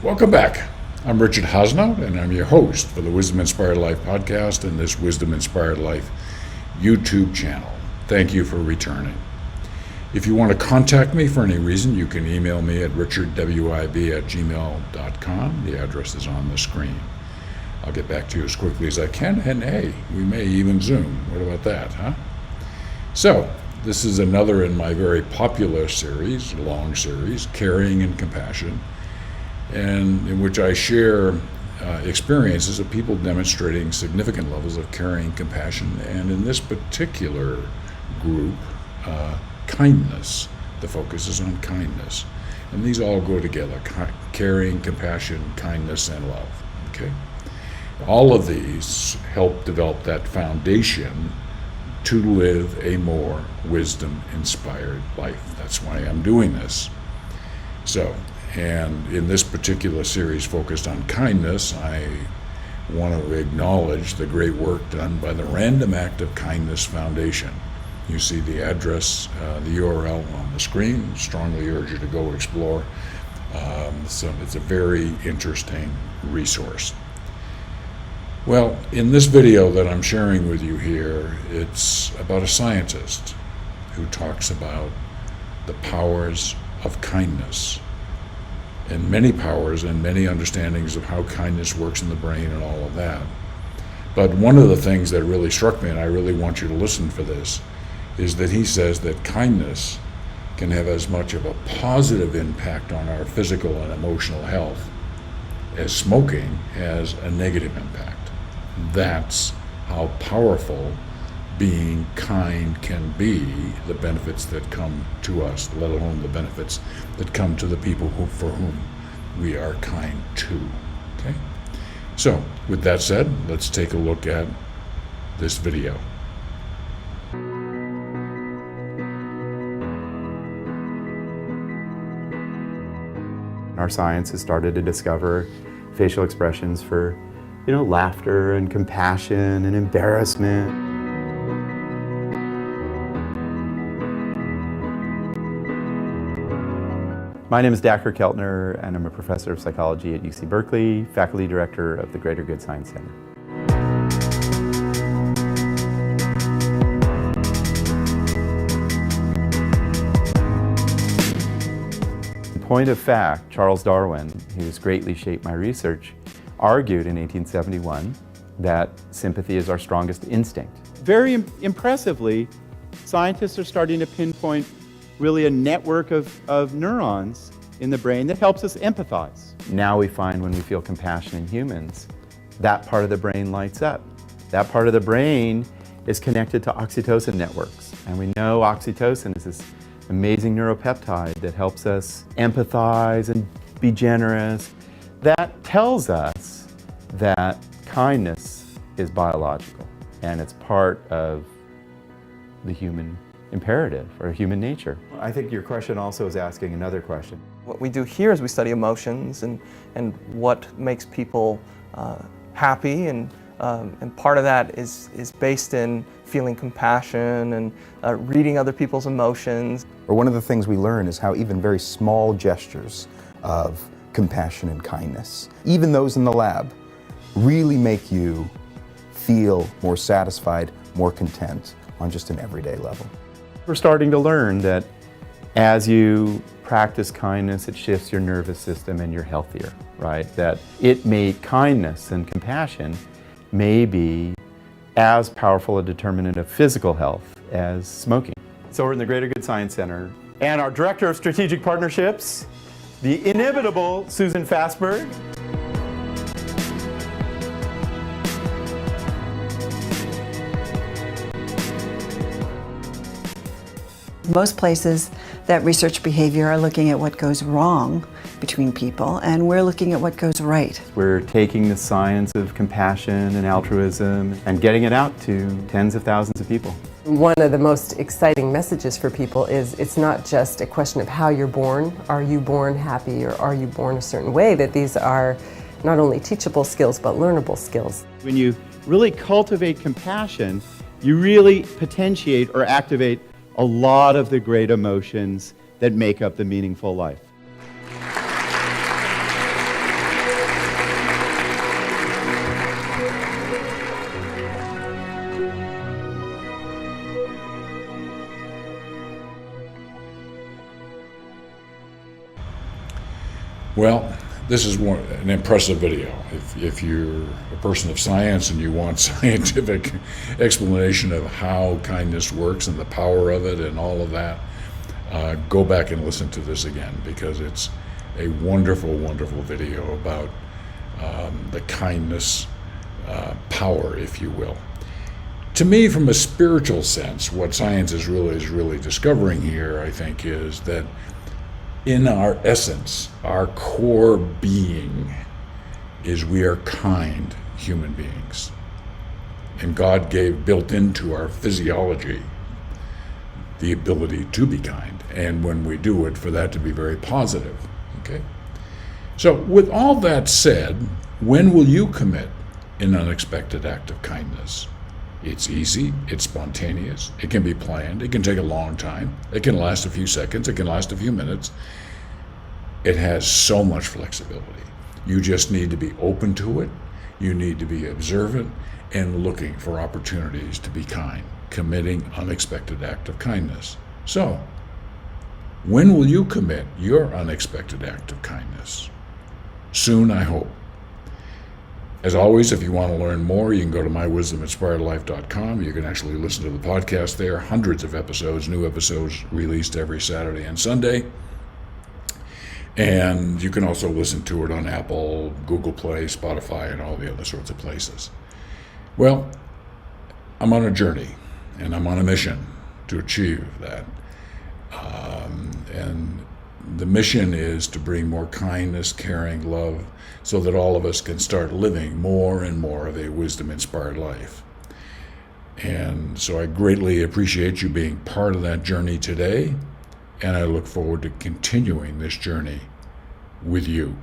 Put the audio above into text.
Welcome back. I'm Richard Hosnout, and I'm your host for the Wisdom Inspired Life podcast and this Wisdom Inspired Life YouTube channel. Thank you for returning. If you want to contact me for any reason, you can email me at richardwib@gmail.com. The address is on the screen. I'll get back to you as quickly as I can, and hey, we may even Zoom. What about that, huh? So, this is another in my very popular series, long series, Caring and Compassion, and in which I share experiences of people demonstrating significant levels of caring, compassion, and in this particular group, kindness. The focus is on kindness. And these all go together, caring, compassion, kindness, and love. Okay? All of these help develop that foundation to live a more wisdom-inspired life. That's why I'm doing this. So, and in this particular series focused on kindness, I want to acknowledge the great work done by the Random Act of Kindness Foundation. You see the address, the URL on the screen. Strongly urge you to go explore. So it's a very interesting resource. Well, in this video that I'm sharing with you here, it's about a scientist who talks about the powers of kindness, and many powers and many understandings of how kindness works in the brain and all of that. But one of the things that really struck me, and I really want you to listen for this, is that he says that kindness can have as much of a positive impact on our physical and emotional health as smoking has a negative impact. That's how powerful being kind can be, the benefits that come to us, let alone the benefits that come to the people for whom we are kind to. Okay? So, with that said, let's take a look at this video. Our science has started to discover facial expressions for, laughter and compassion and embarrassment. My name is Dacher Keltner, and I'm a professor of psychology at UC Berkeley, faculty director of the Greater Good Science Center. In point of fact, Charles Darwin, who has greatly shaped my research, argued in 1871 that sympathy is our strongest instinct. Very impressively, scientists are starting to pinpoint really a network of neurons in the brain that helps us empathize. Now we find when we feel compassion in humans, that part of the brain lights up. That part of the brain is connected to oxytocin networks. And we know oxytocin is this amazing neuropeptide that helps us empathize and be generous. That tells us that kindness is biological and it's part of the human imperative or human nature. I think your question also is asking another question. What we do here is we study emotions and what makes people happy, and part of that is based in feeling compassion and reading other people's emotions. Or one of the things we learn is how even very small gestures of compassion and kindness, even those in the lab, really make you feel more satisfied, more content on just an everyday level. We're starting to learn that as you practice kindness, it shifts your nervous system and you're healthier, right? That kindness and compassion may be as powerful a determinant of physical health as smoking. So we're in the Greater Good Science Center, and our Director of Strategic Partnerships, the inimitable Susan Fassberg. Most places that research behavior are looking at what goes wrong between people, and we're looking at what goes right. We're taking the science of compassion and altruism and getting it out to tens of thousands of people. One of the most exciting messages for people is it's not just a question of how you're born. Are you born happy or are you born a certain way? That these are not only teachable skills but learnable skills. When you really cultivate compassion, you really potentiate or activate a lot of the great emotions that make up the meaningful life. Well, this is an impressive video. If you're a person of science and you want scientific explanation of how kindness works and the power of it and all of that, go back and listen to this again, because it's a wonderful, wonderful video about the kindness power, if you will. To me, from a spiritual sense, what science is really discovering here, I think, is that in our essence, our core being is we are kind human beings. And God built into our physiology the ability to be kind. And when we do it, for that to be very positive. Okay? So with all that said, when will you commit an unexpected act of kindness? It's easy, it's spontaneous, it can be planned, it can take a long time, it can last a few seconds, it can last a few minutes. It has so much flexibility. You just need to be open to it, you need to be observant and looking for opportunities to be kind, committing unexpected act of kindness. So, when will you commit your unexpected act of kindness? Soon, I hope. As always, if you want to learn more, you can go to mywisdominspiredlife.com. You can actually listen to the podcast there. Hundreds of episodes, new episodes released every Saturday and Sunday. And you can also listen to it on Apple, Google Play, Spotify, and all the other sorts of places. Well, I'm on a journey, and I'm on a mission to achieve that. And the mission is to bring more kindness, caring, love, so that all of us can start living more and more of a wisdom-inspired life. And so I greatly appreciate you being part of that journey today, and I look forward to continuing this journey with you.